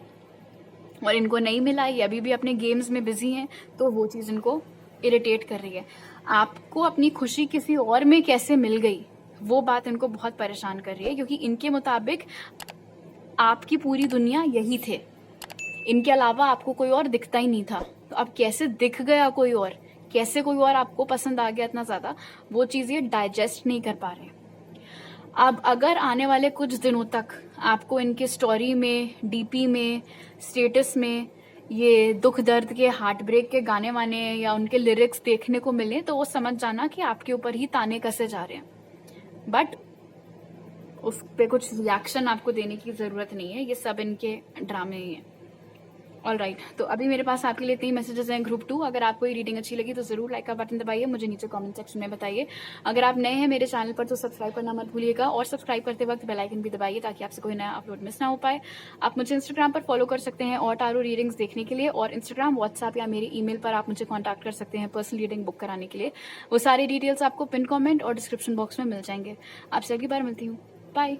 और इनको नहीं मिला, ये अभी भी अपने गेम्स में बिजी हैं, तो वो चीज इनको इरिटेट कर रही है। आपको अपनी खुशी किसी और में कैसे मिल गई, वो बात इनको बहुत परेशान कर रही है, क्योंकि इनके मुताबिक आपकी पूरी दुनिया यही थे, इनके अलावा आपको कोई और दिखता ही नहीं था। तो अब कैसे दिख गया कोई और, कैसे कोई और आपको पसंद आ गया इतना ज्यादा, वो चीज ये डाइजेस्ट नहीं कर पा रहे। अब अगर आने वाले कुछ दिनों तक आपको इनके स्टोरी में, डीपी में, स्टेटस में ये दुख दर्द के, हार्ट ब्रेक के गाने वाने या उनके लिरिक्स देखने को मिले तो वो समझ जाना कि आपके ऊपर ही ताने कसे जा रहे हैं, बट उस पे कुछ रिएक्शन आपको देने की ज़रूरत नहीं है, ये सब इनके ड्रामे ही हैं। ऑल राइट, तो अभी मेरे पास आपके लिए 3 मैसेजेस हैं ग्रुप 2। अगर आपको ये रीडिंग अच्छी लगी तो ज़रूर लाइक का बटन दबाइए, मुझे नीचे कमेंट सेक्शन में बताइए। अगर आप नए हैं मेरे चैनल पर तो सब्सक्राइब करना मत भूलिएगा, और सब्सक्राइब करते वक्त बेल आइकन भी दबाइए ताकि आपसे कोई नया अपलोड मिस ना हो पाए। आप मुझे इंस्टाग्राम पर फॉलो कर सकते हैं और टारो रीडिंग्स देखने के लिए, और इंस्टाग्राम, व्हाट्सएप या मेरी ईमेल पर आप मुझे कॉन्टैक्ट कर सकते हैं पर्सनल रीडिंग बुक कराने के लिए। वो सारी डिटेल्स आपको पिन कॉमेंट और डिस्क्रिप्शन बॉक्स में मिल जाएंगे। आपसे अगली बार मिलती हूँ, बाय।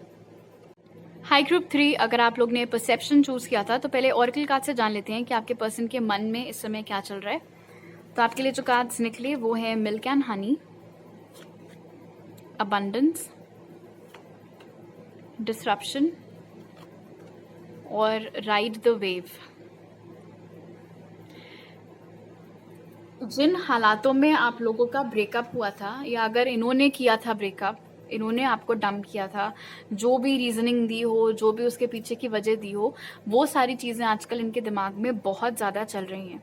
हाई ग्रुप 3, अगर आप लोग ने परसेप्शन चूज किया था तो पहले ऑरेकल कार्ड से जान लेते हैं कि आपके पर्सन के मन में इस समय क्या चल रहा है। तो आपके लिए जो कार्ड्स निकले वो है milk and honey, abundance, disruption और राइड द वेव। जिन हालातों में आप लोगों का ब्रेकअप हुआ था, या अगर इन्होंने किया था ब्रेकअप, इन्होंने आपको डंप किया था, जो भी रीजनिंग दी हो, जो भी उसके पीछे की वजह दी हो, वो सारी चीज़ें आजकल इनके दिमाग में बहुत ज़्यादा चल रही हैं।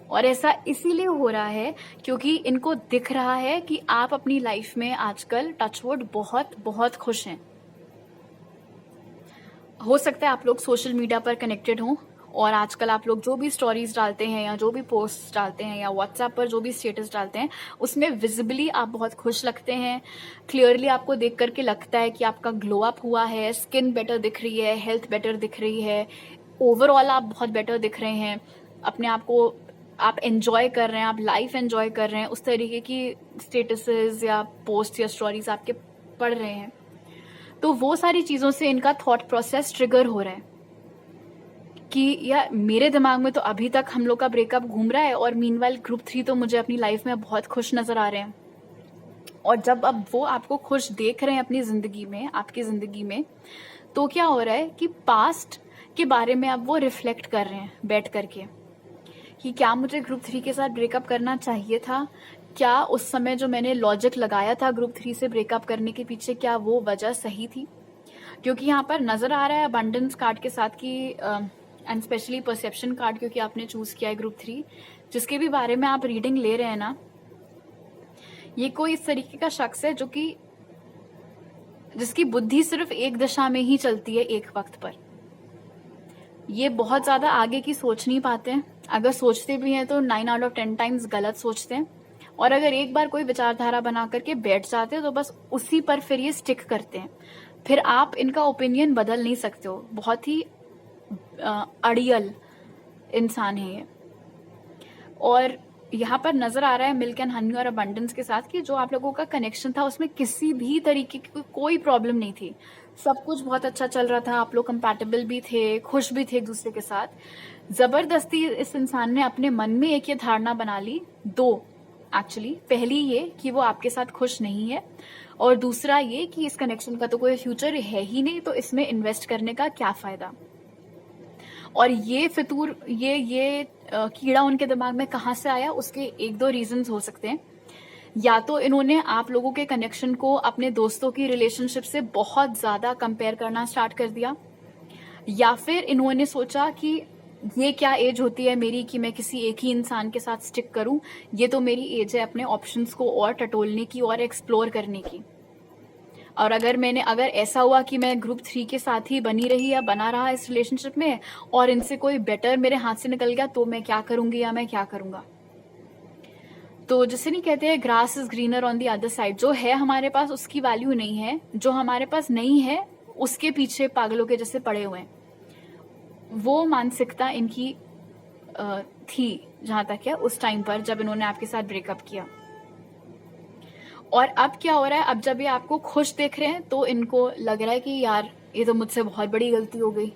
और ऐसा इसीलिए हो रहा है क्योंकि इनको दिख रहा है कि आप अपनी लाइफ में आजकल टचवुड बहुत बहुत खुश हैं। हो सकता है आप लोग सोशल मीडिया पर कनेक्टेड हों, और आजकल आप लोग जो भी स्टोरीज डालते हैं या जो भी पोस्ट डालते हैं या व्हाट्सएप पर जो भी स्टेटस डालते हैं, उसमें विजिबली आप बहुत खुश लगते हैं। क्लियरली आपको देख करके लगता है कि आपका ग्लो अप हुआ है, स्किन बेटर दिख रही है, हेल्थ बेटर दिख रही है, ओवरऑल आप बहुत बेटर दिख रहे हैं। अपने आप को आप एंजॉय कर रहे हैं, आप लाइफ एंजॉय कर रहे हैं, उस तरीके की स्टेटसेस या पोस्ट या स्टोरीज आपके पढ़ रहे हैं। तो वो सारी चीज़ों से इनका थॉट प्रोसेस ट्रिगर हो रहा है कि यार मेरे दिमाग में तो अभी तक हम लोग का ब्रेकअप घूम रहा है, और मीनवाइल ग्रुप 3 तो मुझे अपनी लाइफ में बहुत खुश नजर आ रहे हैं। और जब अब वो आपको खुश देख रहे हैं अपनी ज़िंदगी में, आपकी ज़िंदगी में, तो क्या हो रहा है कि पास्ट के बारे में अब वो रिफ्लेक्ट कर रहे हैं बैठ करके कि क्या मुझे ग्रुप 3 के साथ ब्रेकअप करना चाहिए था, क्या उस समय जो मैंने लॉजिक लगाया था ग्रुप 3 से ब्रेकअप करने के पीछे, क्या वो वजह सही थी। क्योंकि यहाँ पर नजर आ रहा है अबंडेंस कार्ड के साथ कि एंड स्पेशली परसेप्शन कार्ड, क्योंकि आपने चूज किया है ग्रुप 3, जिसके भी बारे में आप रीडिंग ले रहे हैं ना, ये कोई इस तरीके का शख्स है जो कि जिसकी बुद्धि सिर्फ एक दिशा में ही चलती है एक वक्त पर। ये बहुत ज्यादा आगे की सोच नहीं पाते हैं, अगर सोचते भी हैं तो 9 आउट ऑफ 10 टाइम्स गलत सोचते हैं, और अगर एक बार कोई विचारधारा बना करके बैठ जाते हैं तो बस उसी पर फिर ये स्टिक करते हैं। फिर आप इनका ओपिनियन बदल नहीं सकते हो। बहुत ही अड़ियल इंसान है ये। और यहाँ पर नजर आ रहा है मिल्क एंड हनी और अबंडेंस के साथ कि जो आप लोगों का कनेक्शन था उसमें किसी भी तरीके की कोई प्रॉब्लम नहीं थी, सब कुछ बहुत अच्छा चल रहा था, आप लोग कंपैटिबल भी थे, खुश भी थे एक दूसरे के साथ। जबरदस्ती इस इंसान ने अपने मन में एक ये धारणा बना ली, दो एक्चुअली। पहली ये कि वो आपके साथ खुश नहीं है, और दूसरा ये कि इस कनेक्शन का तो कोई फ्यूचर है ही नहीं, तो इसमें इन्वेस्ट करने का क्या फायदा। और ये फितूर, ये कीड़ा उनके दिमाग में कहाँ से आया, उसके एक दो रीजंस हो सकते हैं। या तो इन्होंने आप लोगों के कनेक्शन को अपने दोस्तों की रिलेशनशिप से बहुत ज्यादा कंपेयर करना स्टार्ट कर दिया, या फिर इन्होंने सोचा कि ये क्या एज होती है मेरी कि मैं किसी एक ही इंसान के साथ स्टिक करूं, ये तो मेरी एज है अपने ऑप्शंस को और टटोलने की और एक्सप्लोर करने की। और अगर ऐसा हुआ कि मैं ग्रुप 3 के साथ ही बनी रही या बना रहा इस रिलेशनशिप में, और इनसे कोई बेटर मेरे हाथ से निकल गया, तो मैं क्या करूंगी या मैं क्या करूंगा। तो जिसे नहीं कहते हैं grass is greener on the other side, जो है हमारे पास उसकी वैल्यू नहीं है, जो हमारे पास नहीं है उसके पीछे पागलों के जैसे पड़े हुए हैं। वो मानसिकता इनकी थी जहां तक है उस टाइम पर जब इन्होंने आपके साथ ब्रेकअप किया। और अब क्या हो रहा है, अब जब ये आपको खुश देख रहे हैं तो इनको लग रहा है कि यार ये तो मुझसे बहुत बड़ी गलती हो गई।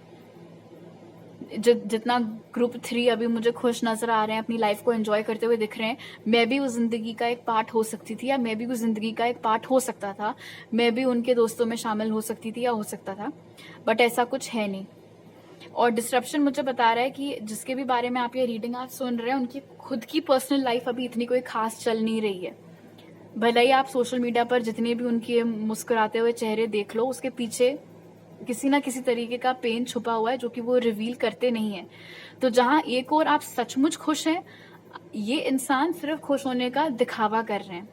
जितना ग्रुप 3 अभी मुझे खुश नजर आ रहे हैं, अपनी लाइफ को एंजॉय करते हुए दिख रहे हैं, मैं भी उस जिंदगी का एक पार्ट हो सकती थी, या मैं भी उस जिंदगी का एक पार्ट हो सकता था, मैं भी उनके दोस्तों में शामिल हो सकती थी या हो सकता था, बट ऐसा कुछ है नहीं। और डिस्ट्रप्शन मुझे बता रहा है कि जिसके भी बारे में आप ये रीडिंग आज सुन रहे हैं, उनकी खुद की पर्सनल लाइफ अभी इतनी कोई खास चल नहीं रही है। भले ही आप सोशल मीडिया पर जितने भी उनके मुस्कुराते हुए चेहरे देख लो, उसके पीछे किसी ना किसी तरीके का पेन छुपा हुआ है जो कि वो रिवील करते नहीं है। तो जहाँ एक और आप सचमुच खुश हैं, ये इंसान सिर्फ खुश होने का दिखावा कर रहे हैं।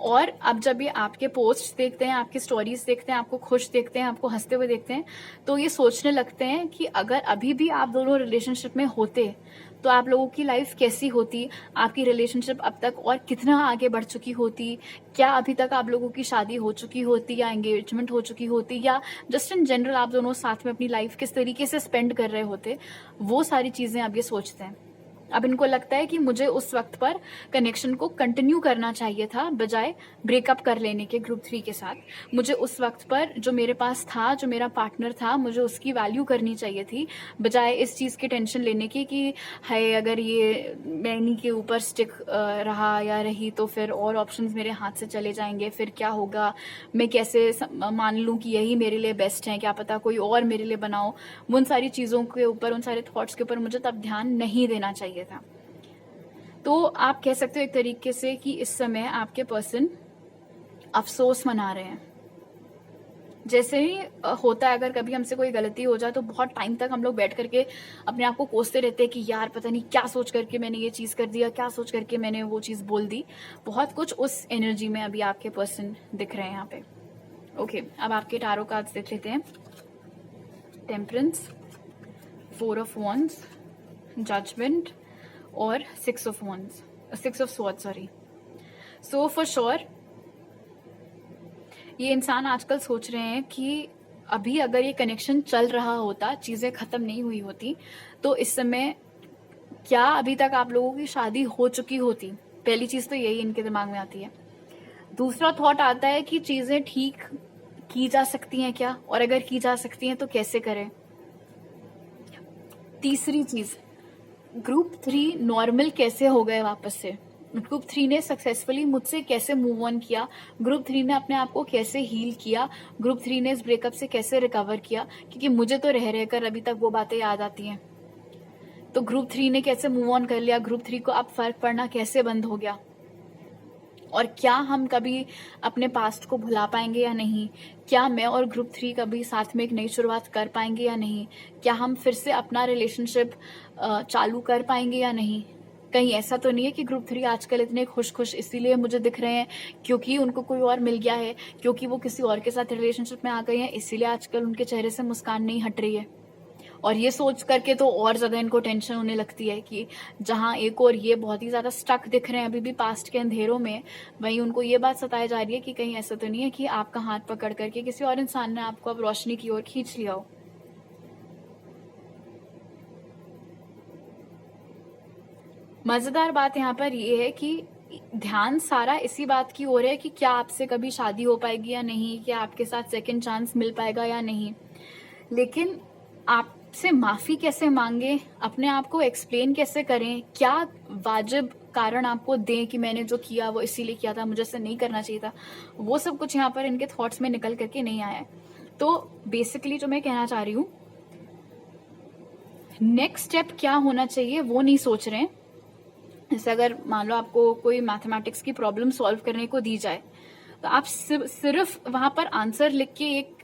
और अब जब ये आपके पोस्ट देखते हैं, आपकी स्टोरीज देखते हैं, आपको खुश देखते हैं, आपको हंसते हुए देखते हैं, तो ये सोचने लगते हैं कि अगर अभी भी आप दोनों रिलेशनशिप में होते तो आप लोगों की लाइफ कैसी होती, आपकी रिलेशनशिप अब तक और कितना आगे बढ़ चुकी होती, क्या अभी तक आप लोगों की शादी हो चुकी होती या एंगेजमेंट हो चुकी होती, या जस्ट इन जनरल आप दोनों साथ में अपनी लाइफ किस तरीके से स्पेंड कर रहे होते। वो सारी चीजें अब ये सोचते हैं। अब इनको लगता है कि मुझे उस वक्त पर कनेक्शन को कंटिन्यू करना चाहिए था बजाय ब्रेकअप कर लेने के ग्रुप 3 के साथ। मुझे उस वक्त पर जो मेरे पास था, जो मेरा पार्टनर था, मुझे उसकी वैल्यू करनी चाहिए थी बजाय इस चीज़ की टेंशन लेने की कि हाय अगर ये मैं इन्हीं के ऊपर स्टिक रहा या रही तो फिर और ऑप्शंस मेरे हाथ से चले जाएंगे, फिर क्या होगा, मैं कैसे मान लूँ कि यही मेरे लिए बेस्ट है, क्या पता कोई और मेरे लिए बनाओ। उन सारी चीज़ों के ऊपर, उन सारे थॉट्स के ऊपर मुझे तब ध्यान नहीं देना चाहिए था। तो आप कह सकते हो एक तरीके से कि इस समय आपके पर्सन अफसोस मना रहे हैं। जैसे ही होता है, अगर कभी हमसे कोई गलती हो जाए तो बहुत टाइम तक हम लोग बैठ करके अपने आप को कोसते रहते हैं कि यार पता नहीं क्या सोच करके मैंने ये चीज़ कर दिया, क्या सोच करके मैंने वो चीज़ बोल दी। बहुत कुछ उस एनर्जी में अभी आपके पर्सन दिख रहे हैं यहाँ पे। ओके, अब आपके टारो कार्ड्स देख लेते हैं। टेम्परेंस, 4 ऑफ वॉन्ड्स, जजमेंट और 6 of wands, 6 of swords, sorry. So for sure ये इंसान आजकल सोच रहे हैं कि अभी अगर ये कनेक्शन चल रहा होता, चीजें खत्म नहीं हुई होती, तो इस समय क्या अभी तक आप लोगों की शादी हो चुकी होती। पहली चीज तो यही इनके दिमाग में आती है। दूसरा थॉट आता है कि चीजें ठीक की जा सकती हैं क्या, और अगर की जा सकती हैं तो कैसे करें। तीसरी चीज, ग्रुप 3 नॉर्मल कैसे हो गए वापस से, ग्रुप 3 ने सक्सेसफुली मुझसे कैसे मूव ऑन किया, ग्रुप 3 ने अपने आप को कैसे हील किया, ग्रुप 3 ने इस ब्रेकअप से कैसे रिकवर किया, क्योंकि मुझे तो रह रहकर अभी तक वो बातें याद आती हैं। तो ग्रुप 3 ने कैसे मूव ऑन कर लिया, ग्रुप 3 को अब फर्क पड़ना कैसे बंद हो गया, और क्या हम कभी अपने पास्ट को भुला पाएंगे या नहीं, क्या मैं और ग्रुप 3 कभी साथ में एक नई शुरुआत कर पाएंगे या नहीं, क्या हम फिर से अपना रिलेशनशिप चालू कर पाएंगे या नहीं। कहीं ऐसा तो नहीं है कि ग्रुप 3 आजकल इतने खुश खुश इसीलिए मुझे दिख रहे हैं क्योंकि उनको कोई और मिल गया है, क्योंकि वो किसी और के साथ रिलेशनशिप में आ गए हैं, इसीलिए आजकल उनके चेहरे से मुस्कान नहीं हट रही है। और ये सोच करके तो और ज्यादा इनको टेंशन होने लगती है कि जहाँ एक और ये बहुत ही ज्यादा स्टक दिख रहे हैं अभी भी पास्ट के अंधेरों में, वहीं उनको ये बात सताई जा रही है कि कहीं ऐसा तो नहीं है कि आपका हाथ पकड़ करके किसी और इंसान ने आपको अब रोशनी की ओर खींच लिया हो। मजेदार बात यहाँ पर ये है कि ध्यान सारा इसी बात की ओर है कि क्या आपसे कभी शादी हो पाएगी या नहीं, क्या आपके साथ सेकंड चांस मिल पाएगा या नहीं। लेकिन आपसे माफी कैसे मांगे, अपने आप को एक्सप्लेन कैसे करें, क्या वाजिब कारण आपको दें कि मैंने जो किया वो इसीलिए किया था, मुझे ऐसा नहीं करना चाहिए था, वो सब कुछ यहाँ पर इनके थॉट्स में निकल करके नहीं आया है। तो बेसिकली जो मैं कहना चाह रही हूँ, नेक्स्ट स्टेप क्या होना चाहिए वो नहीं सोच रहे हैं। जैसे अगर मान लो आपको कोई मैथमेटिक्स की प्रॉब्लम सॉल्व करने को दी जाए तो आप सिर्फ वहां पर आंसर लिख के एक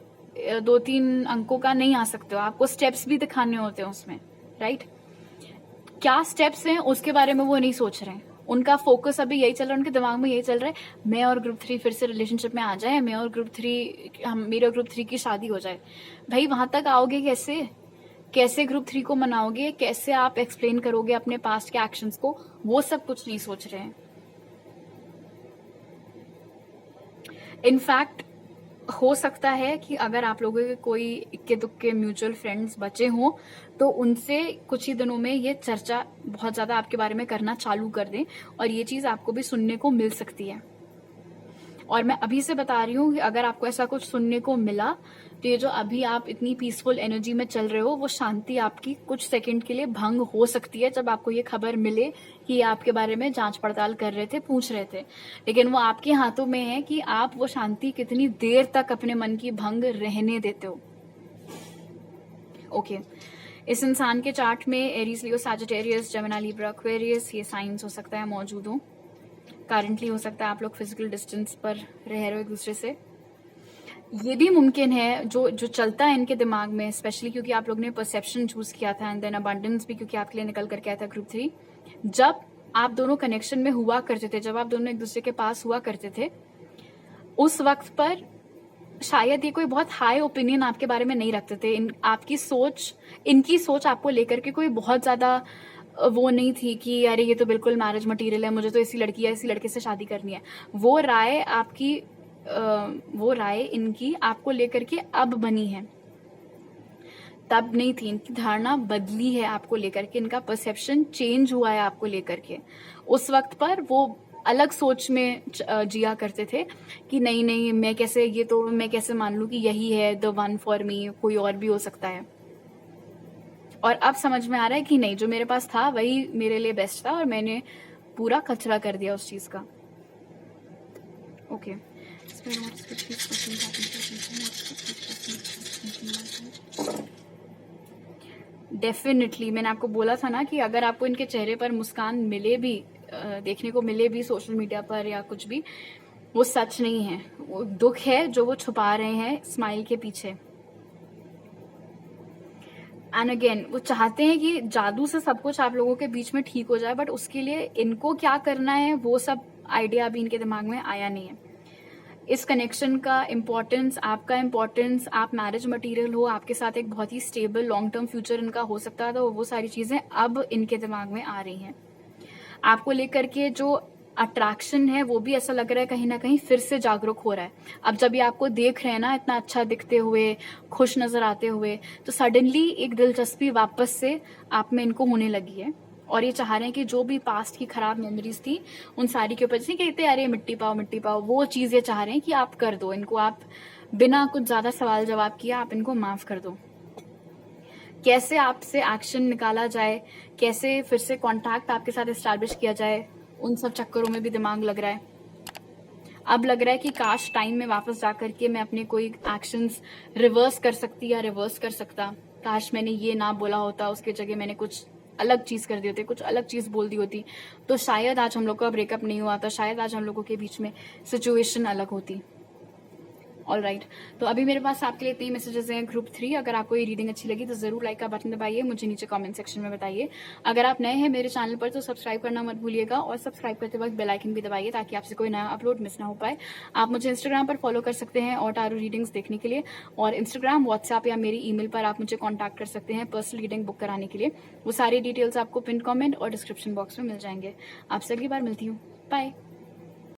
2-3 अंकों का नहीं आ सकते हो, आपको स्टेप्स भी दिखाने होते हैं उसमें, राइट। क्या स्टेप्स हैं उसके बारे में वो नहीं सोच रहे हैं। उनका फोकस अभी यही चल रहा है, उनके दिमाग में यही चल रहा है, मैं और ग्रुप 3 फिर से रिलेशनशिप में आ जाए, मैं और ग्रुप 3 मेरे ग्रुप 3 की शादी हो जाए। भाई वहां तक आओगे कैसे, कैसे ग्रुप 3 को मनाओगे, कैसे आप एक्सप्लेन करोगे अपने पास्ट के एक्शंस को, वो सब कुछ नहीं सोच रहे हैं। इनफैक्ट हो सकता है कि अगर आप लोगों के कोई इक्के दुक्के म्यूचुअल फ्रेंड्स बचे हों तो उनसे कुछ ही दिनों में ये चर्चा बहुत ज्यादा आपके बारे में करना चालू कर दें और ये चीज आपको भी सुनने को मिल सकती है। और मैं अभी से बता रही हूँ कि अगर आपको ऐसा कुछ सुनने को मिला तो ये जो अभी आप इतनी पीसफुल एनर्जी में चल रहे हो वो शांति आपकी कुछ सेकंड के लिए भंग हो सकती है जब आपको ये खबर मिले कि ये आपके बारे में जांच पड़ताल कर रहे थे, पूछ रहे थे। लेकिन वो आपके हाथों में है कि आप वो शांति कितनी देर तक अपने मन की भंग रहने देते हो। ओके, इस इंसान के चार्ट में एरीज, लियो, सैजिटेरियस, जेमिनी, लिब्रा, एक्वेरियस ये साइंस हो सकता है मौजूद हो। करंटली हो सकता है आप लोग फिजिकल डिस्टेंस पर रह रहे हो एक दूसरे से। ये भी मुमकिन है जो जो चलता है इनके दिमाग में, स्पेशली क्योंकि आप लोग ने परसेप्शन चूज किया था एंड देन अबंडेंस भी क्योंकि आपके लिए निकल करके आया था ग्रुप 3। जब आप दोनों कनेक्शन में हुआ करते थे, जब आप दोनों एक दूसरे के पास हुआ करते थे, उस वक्त पर शायद ये कोई बहुत हाई ओपिनियन आपके बारे में नहीं रखते थे। इनकी सोच आपको लेकर के कोई बहुत ज्यादा वो नहीं थी कि अरे ये तो बिल्कुल मैरिज मटेरियल है, मुझे तो इसी लड़की या इसी लड़के से शादी करनी है। वो राय इनकी आपको लेकर के अब बनी है, तब नहीं थी। इनकी धारणा बदली है आपको लेकर के, इनका परसेप्शन चेंज हुआ है आपको लेकर के। उस वक्त पर वो अलग सोच में जिया करते थे कि नहीं नहीं मैं कैसे मान लूं कि यही है द वन फॉर मी, कोई और भी हो सकता है। और अब समझ में आ रहा है कि नहीं, जो मेरे पास था वही मेरे लिए बेस्ट था और मैंने पूरा कचरा कर दिया उस चीज का। ओके, डेफिनेटली मैंने आपको बोला था ना कि अगर आपको इनके चेहरे पर मुस्कान मिले भी, देखने को मिले भी सोशल मीडिया पर या कुछ भी, वो सच नहीं है, वो दुख है जो वो छुपा रहे हैं स्माइल के पीछे। एंड अगेन वो चाहते हैं कि जादू से सब कुछ आप लोगों के बीच में ठीक हो जाए, बट उसके लिए इनको क्या करना है वो सब आइडिया अभी इनके दिमाग में आया नहीं है। इस कनेक्शन का इम्पोर्टेंस, आपका इम्पोर्टेंस, आप मैरिज मटेरियल हो, आपके साथ एक बहुत ही स्टेबल लॉन्ग टर्म फ्यूचर इनका हो सकता था, वो सारी चीजें अब इनके दिमाग में आ रही हैं। आपको लेकर के जो अट्रैक्शन है वो भी ऐसा लग रहा है कहीं ना कहीं फिर से जागरूक हो रहा है। अब जब ये आपको देख रहे हैं ना इतना अच्छा दिखते हुए, खुश नजर आते हुए, तो सडनली एक दिलचस्पी वापस से आप में इनको होने लगी है और ये चाह रहे हैं कि जो भी पास्ट की खराब मेमोरीज थी उन सारी के ऊपर, जैसे कहते हैं अरे मिट्टी पाओ, वो चीज ये चाह रहे हैं कि आप कर दो इनको, आप बिना कुछ ज्यादा सवाल जवाब किया आप इनको माफ कर दो। कैसे आपसे एक्शन निकाला जाए, कैसे फिर से कांटेक्ट आपके साथ एस्टैब्लिश किया जाए, उन सब चक्करों में भी दिमाग लग रहा है। अब लग रहा है कि काश टाइम में वापस जा करके मैं अपने कोई एक्शंस रिवर्स कर सकती या रिवर्स कर सकता। काश मैंने ये ना बोला होता, उसके जगह मैंने कुछ अलग चीज कर दी होती, कुछ अलग चीज बोल दी होती, तो शायद आज हम लोग का ब्रेकअप नहीं हुआ था, शायद आज हम लोगों के बीच में सिचुएशन अलग होती। ऑलराइट, तो अभी मेरे पास आपके लिए इतने मैसेजेस हैं ग्रुप 3। अगर आपको ये रीडिंग अच्छी लगी तो जरूर लाइक का बटन दबाइए, मुझे नीचे कमेंट सेक्शन में बताइए। अगर आप नए हैं मेरे चैनल पर तो सब्सक्राइब करना मत भूलिएगा और सब्सक्राइब करते वक्त बेल आइकन भी दबाइए ताकि आपसे कोई नया अपलोड मिस ना हो पाए। आप मुझे इंस्टाग्राम पर फॉलो कर सकते हैं और टारो रीडिंग्स देखने के लिए, और इंस्टाग्राम, व्हाट्सएप या मेरी ईमेल पर आप मुझे कॉन्टैक्ट कर सकते हैं पर्सनल रीडिंग बुक कराने के लिए। वो सारी डिटेल्स आपको पिन कमेंट और डिस्क्रिप्शन बॉक्स में मिल जाएंगे। आपसे अगली बार मिलती हूँ, बाय।